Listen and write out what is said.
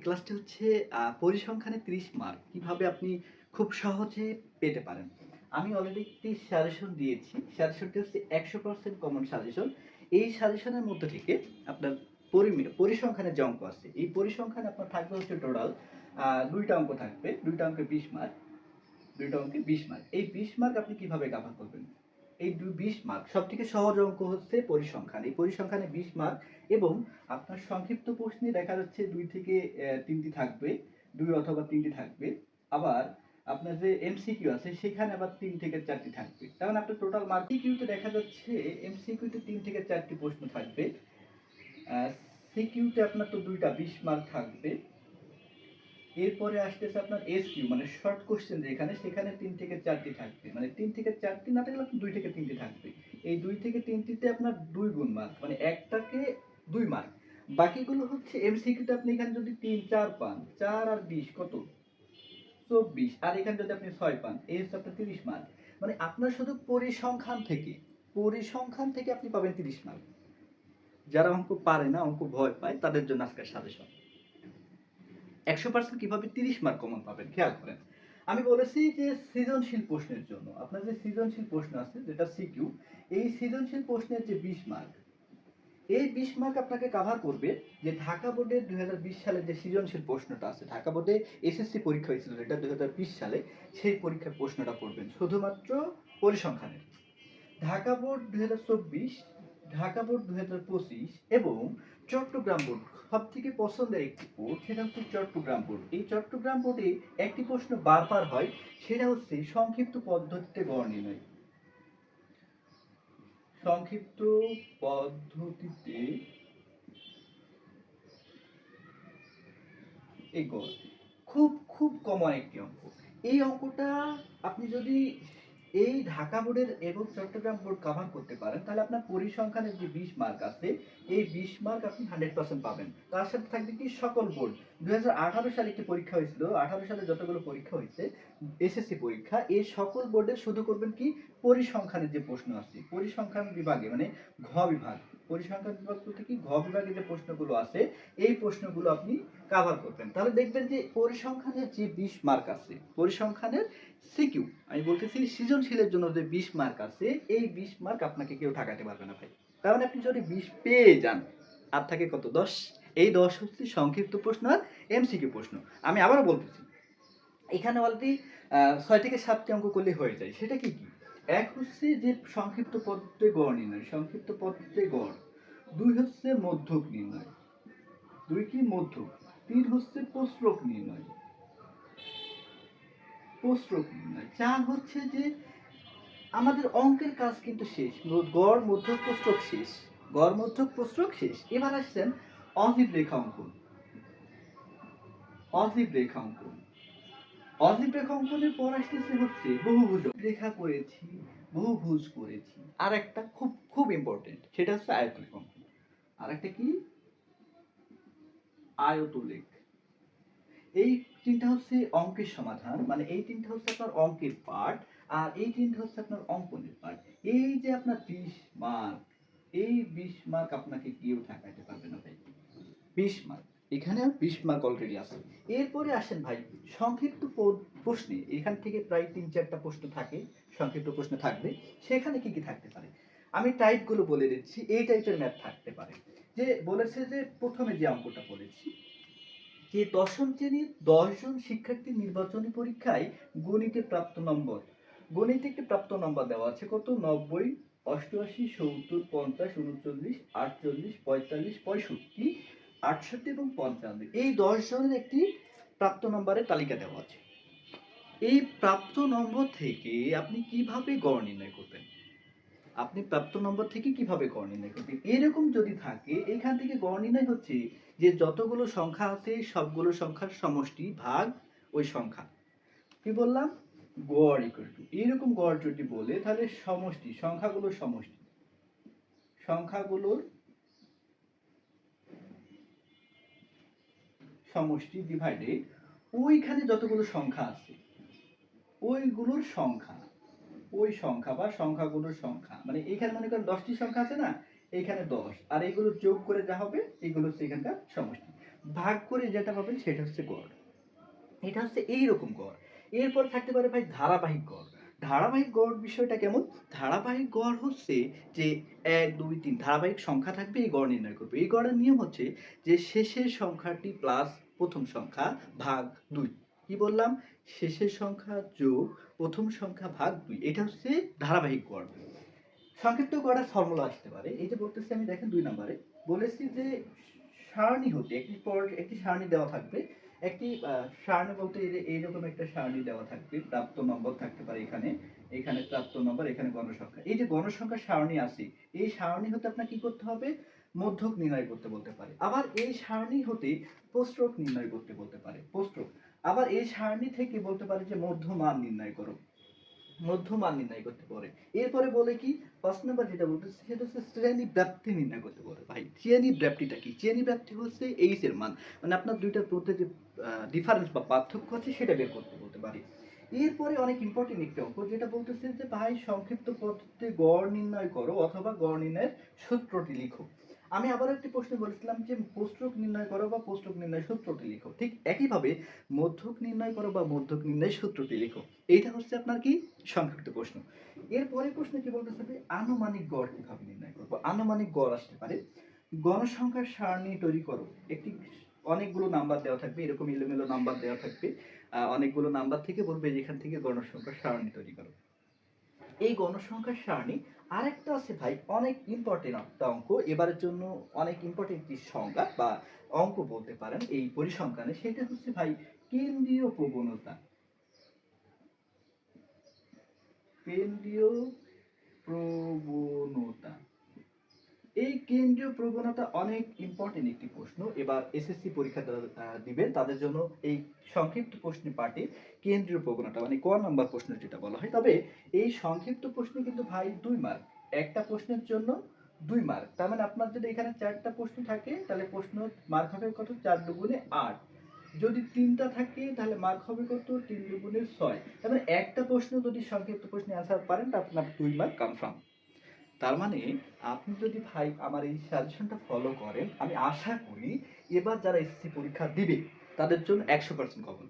ক্লাসটি হচ্ছে পরিসংখ্যানে ৩০ মার্ক কিভাবে আপনি খুব সহজে পেতে পারেন। আমি অলরেডি একটি সাজেশন দিয়েছি। সাজেশনটি হচ্ছে ১০০% কমন সাজেশন। এই সাজেশনের মধ্যে থেকে আপনার পরিসংখ্যানের যে অঙ্ক আছে, এই পরিসংখ্যানে আপনার থাকবে হচ্ছে টোটাল ২ টা অঙ্ক থাকবে। ২ টা অঙ্কে ২০ মার্ক। ২ টা অঙ্কে ২০ মার্ক। এই ২০ মার্ক আপনি কিভাবে কভার করবেন? এই ২০ মার্ক সবথেকে সহজ অঙ্ক হচ্ছে পরিসংখ্যান। এই পরিসংখ্যানে ২০ মার্ক এবং আপনার সংক্ষিপ্ত প্রশ্নে দেখা যাচ্ছে ২ থেকে ৩ টি থাকবে। ২ অথবা ৩ টি থাকবে। আবার আপনার যে এমসিকিউ আছে সেখানে আবার ৩ থেকে ৪ টি থাকবে। তার মানে আপনার টোটাল মার্ক সিকিউতে দেখা যাচ্ছে এমসিকিউতে ৩ থেকে ৪ টি প্রশ্ন থাকবে। আ সিকিউতে আপনার তো ২ টা ২০ মার্ক থাকবে। এরপরে আসতেছে আপনার এসকিউ মানে শর্ট কোশ্চেন যেখানে সেখানে ৩ থেকে ৪ টি থাকবে। মানে ৩ থেকে ৪ টি না থাকলে আপনার ২ থেকে ৩ টি থাকবে। এই ২ থেকে ৩ টিতে আপনার ২ গুণ মার্ক মানে একটাকে ২ মার্ক। বাকিগুলো হচ্ছে এমসিকিউতে আপনি এখানে যদি ৩, ৪ পান, ৪ আর ২০ কত? ২৪ আর এখানে যদি আপনি ৬ পান, এই হচ্ছে আপনার ৩০ মার্ক। মানে আপনার শুধু পরিসংখ্যান থেকে আপনি পাবেন ৩০ মার্ক। যারা অঙ্ক পারে না, অঙ্ক ভয় পায় তাদের জন্য আজকের সাজেশন। ১০০% কিভাবে ৩০ মার্ক কমন পাবেন খেয়াল করেন। আমি বলেছি যে সৃজনশীল প্রশ্নের জন্য আপনার যে সৃজনশীল প্রশ্ন আছে যেটা সিকিউ, এই সৃজনশীল প্রশ্নের যে ২০ মার্ক, এই ২০ মার্ক আপনাকে কভার করবে যে ঢাকা বোর্ডের ২০২০ সালে যে সৃজনশীল প্রশ্নটা আছে, ঢাকা বোর্ডে এসএসসি পরীক্ষা হয়েছিল যেটা ২০২০ সালে, সেই পরীক্ষার প্রশ্নটা পড়বেন শুধুমাত্র পরিসংখ্যানের। ঢাকা বোর্ড ২০২৪, ঢাকা বোর্ড ২০২৫ এবং চট্টগ্রাম বোর্ড সবথেকে পছন্দের একটি বোর্ড সেটা হচ্ছে চট্টগ্রাম বোর্ড। এই চট্টগ্রাম বোর্ডে একটি প্রশ্ন বারবার হয় সেটা হচ্ছে সংক্ষিপ্ত পদ্ধতিতে গড় নির্ণয়। সংক্ষিপ্ত পদ্ধতিতে এই গড় খুব খুব কমন একটি অঙ্ক। এই অঙ্কটা আপনি যদি এই ঢাকা বোর্ডের এবং চট্টগ্রাম বোর্ড কভার করতে পারেন তাহলে আপনার পরিসংখ্যানের যে ২০ মার্ক আছে এই ২০ মার্ক আপনি 100% পাবেন। তার সাথে থাকবে কি সকল বোর্ড। ২০১৮ সালে একটি পরীক্ষা হয়েছিল, ১৮ সালে যতগুলো পরীক্ষা হয়েছে এসএসসি পরীক্ষা, এই সকল বোর্ডে শুধু করবেন কি পরিসংখ্যানের যে প্রশ্ন আছে পরিসংখ্যান বিভাগে মানে ঘ বিভাগ, পরিসংখ্যান বিভাগ বলতে কি ঘ বিভাগে যে প্রশ্নগুলো আছে এই প্রশ্নগুলো আপনি কভার করবেন। তাহলে দেখবেন যে পরিসংখ্যানের যে ২০ মার্ক আছে, পরিসংখ্যানের সিকিউ আমি বলতেছি সৃজনশীলের জন্য যে ২০ মার্ক আছে এই ২০ মার্ক আপনাকে কেউ ঠকাতে পারবে না ভাই। তার মানে আপনি যদি ২০ পেয়ে যান আর থাকে কত ১০, এই ১০ হচ্ছে সংক্ষিপ্ত প্রশ্ন আর এমসিকিউ প্রশ্ন। আমি আবারও বলতেছি এখানে অলরেডি ৬ থেকে ৭টি অঙ্ক করলে হয়ে যায়। সেটা কি কি? এক হচ্ছে যে সংক্ষিপ্ত পদ্ধতিতে গড় নির্ণয়, সংক্ষিপ্ত পদ্ধতিতে গড়। ২ হচ্ছে মধ্যক নির্ণয়। ২ কি মধ্যক। ৩ হচ্ছে প্রস্রক নির্ণয়। প্রস্রক নির্ণয়। ৪ হচ্ছে যে আমাদের অঙ্কের কাজ কিন্তু শেষ। গড় মধ্যক প্রস্রক শেষ। গড় মধ্যক প্রস্রক শেষ। এবার আসছেন অজীব রেখা অঙ্কন। অজীব রেখা অঙ্কন। অজীব রেখা অঙ্কনের পর আসতেছে হচ্ছে বহুভুজ রেখা করেছি, বহুভুজ করেছি। আর একটা খুব খুব ইম্পর্টেন্ট সেটা হচ্ছে আয়তলেখ অঙ্কন। আর একটা কি? আয়তলেখ। এই তিনটা হচ্ছে অঙ্কের সমাধান মানে এই তিনটা হচ্ছে আপনার অঙ্কের পার্ট আর এই তিনটা হচ্ছে আপনার অঙ্কনের পার্ট। এই যে আপনার ২০ মার্ক, এই ২০ মার্ক আপনাকে কেউ ঠকাইতে পারবে না ভাই। ২০ মার্ক এখানে ২০ মার্ক অলরেডি আছে। এরপরে আসেন ভাই সংক্ষিপ্ত প্রশ্নে এখান থেকে প্রায় ৩-৪টা প্রশ্ন থাকে, সংক্ষিপ্ত প্রশ্ন থাকবে। সেখানে কি কি থাকতে পারে আমি টাইপগুলো বলে দিচ্ছি। এই টাইপের ম্যাথ থাকতে পারে যে বলেছে যে প্রথমে যে অঙ্কটা বলেছি যে দশম শ্রেণীর ১০ জন শিক্ষার্থী নির্বাচনী পরীক্ষায় গণিতে প্রাপ্ত নম্বর। গণিতে একটি প্রাপ্ত নম্বর দেওয়া আছে কত? ৯০, ৮৮, ৭০, ৫০, ৩৯, ৪৮, ৪৫, ৬৫, ৬৮ এবং ৫৫। এই ১০ জনের একটি প্রাপ্ত নম্বরের তালিকা দেওয়া আছে। এই প্রাপ্ত নম্বর থেকে আপনি কিভাবে গড় নির্ণয় করবেন? আপনি প্রাপ্ত নম্বর থেকে কিভাবে গড় নির্ণয় করবেন? এরকম যদি থাকে এখান থেকে গড় নির্ণয় হচ্ছে যে যতগুলো সংখ্যা আছে সবগুলো সংখ্যার সমষ্টি ভাগ ওই সংখ্যা। কি বললাম? গড় ইকুয়াল টু এরকম গড় যদি বলে তাহলে সমষ্টি সংখ্যাগুলোর সমষ্টি, সংখ্যাগুলোর সমষ্টি ডিভাইডেড ওইখানে যতগুলো সংখ্যা আছে ওইগুলোর সংখ্যা, ওই সংখ্যা বা সংখ্যাগুলোর সংখ্যা মানে এখানে মনে করেন ১০টি সংখ্যা আছে না, এখানে ১০ আর এইগুলো যোগ করে যা হবে এগুলো হচ্ছে এখানকার সমষ্টি। ভাগ করে যেটা পাবেন সেটা হচ্ছে গড়। এটা হচ্ছে এইরকম গড়। এরপর থাকতে পারে ভাই ধারাবাহিক গড়। ধারাবাহিক গড় বিষয়টা কেমন? ধারাবাহিক গড় হচ্ছে যে ১, ২, ৩ ধারাবাহিক সংখ্যা থাকবে, এই গড় নির্ণয় করবে। এই গড়ের নিয়ম হচ্ছে যে শেষের সংখ্যাটি প্লাস প্রথম সংখ্যা ভাগ ২। কি বললাম? শেষের সংখ্যা যোগ প্রথম সংখ্যা ভাগ ২। এটা হচ্ছে ধারাবাহিক গড়। সংক্ষিপ্ত গড়ের ফর্মুলা আসতে পারে। এই যে বলতেছি আমি, দেখেন ২ নাম্বারে বলেছি যে সারণী হতে একটি সারণী দেওয়া থাকবে। একটি সারণী বলতে এই যে এইরকম একটা সারণী দেওয়া থাকবে। প্রাপ্ত নম্বর থাকতে পারে এখানে, এখানে প্রাপ্ত নম্বর, এখানে গণসংখ্যা। এই যে গণসংখ্যার সারণী আছে, এই সারণী হতে আপনার কি করতে হবে? মধ্যক নির্ণয় করতে বলতে পারে। আবার এই সারণী হতে প্রস্থক নির্ণয় করতে বলতে পারে। প্রস্থক। আবার এই সারণী থেকে বলতে পারে যে মধ্যমান নির্ণয় করো। মধ্যমান নির্ণয় করতে পারে। এরপরে বলে কি ৫ নাম্বার যেটা বলতেছে সেটা হচ্ছে শ্রেণী ব্যাপ্তি নির্ণয় করতে পারে। ভাই শ্রেণী ব্যাপ্তিটা কি? শ্রেণী ব্যাপ্তি হচ্ছে এইচ এর মান, মানে আপনার দুইটার মধ্যে যে ডিফারেন্স বা পার্থক্য আছে সেটা বের করতে বলতে পারি। এরপরে অনেক ইম্পর্টেন্ট একটা অঙ্ক যেটা বলতেছে যে ভাই সংক্ষিপ্ত পদ্ধতিতে গড় নির্ণয় করো অথবা গড় নির্ণয়ের সূত্রটি লিখো। আমি আবার একটি প্রশ্ন বলেছিলাম যে কোষ্টক নির্ণয় করো বা কোষ্টক নির্ণয় সূত্রটি লিখো। ঠিক একইভাবে মধ্যক নির্ণয় করো বা মধ্যক নির্ণয় সূত্রটি লিখো। এইটা হচ্ছে আপনার কি সংক্ষিপ্ত প্রশ্ন। এরপরে প্রশ্ন কি বলতেছে যে আনুমানিক গড় কিভাবে নির্ণয় করবো? আনুমানিক গড় আসতে পারে গণসংখ্যার সারণী তৈরি করো। একটি অনেকগুলো নাম্বার দেওয়া থাকবে, এরকম এলোমেলো নাম্বার দেওয়া থাকবে। অনেকগুলো নাম্বার থেকে বলবে যেখান থেকে গণসংখ্যার সারণী তৈরি করো। এই গণসংখ্যার সারণী আরেকটা আছে ভাই, অনেক ইম্পর্টেন্ট একটা অঙ্ক, এবারের জন্য অনেক ইম্পর্টেন্ট একটি সংজ্ঞা বা অঙ্ক বলতে পারেন এই পরিসংখ্যানে। সেটা হচ্ছে ভাই কেন্দ্রীয় প্রবণতা। কেন্দ্রীয় প্রবণতা। এই কেন্দ্রীয় প্রবণতা অনেক ইম্পর্টেন্ট একটি প্রশ্ন। এবার এসএসসি পরীক্ষা দিবেন তাদের জন্য এই সংক্ষিপ্ত প্রশ্নের পার্টে কেন্দ্রীয় প্রবণতা মানে ক নাম্বার প্রশ্ন যেটা বলা হয়। তবে এই সংক্ষিপ্ত প্রশ্নে কিন্তু ভাই ২ মার্ক, একটা প্রশ্নের জন্য ২ মার্ক। তার মানে আপনার যদি এখানে ৪টা প্রশ্ন থাকে তাহলে প্রশ্ন মার্ক হবে কত? ৪ দুগুণে ৮। যদি ৩টা থাকে তাহলে মার্ক হবে কত? ৩ দুগুণে ৬। তার মানে একটা প্রশ্ন যদি সংক্ষিপ্ত প্রশ্নে অ্যান্সার পারেন তাহলে আপনার ২ মার্ক কনফার্ম। তার মানে আপনি যদি ভাই আমার এই সাজেশনটা ফলো করেন, আমি আশা করি এবার যারা এসএসসি পরীক্ষা দিবে তাদের জন্য ১০০% কমন।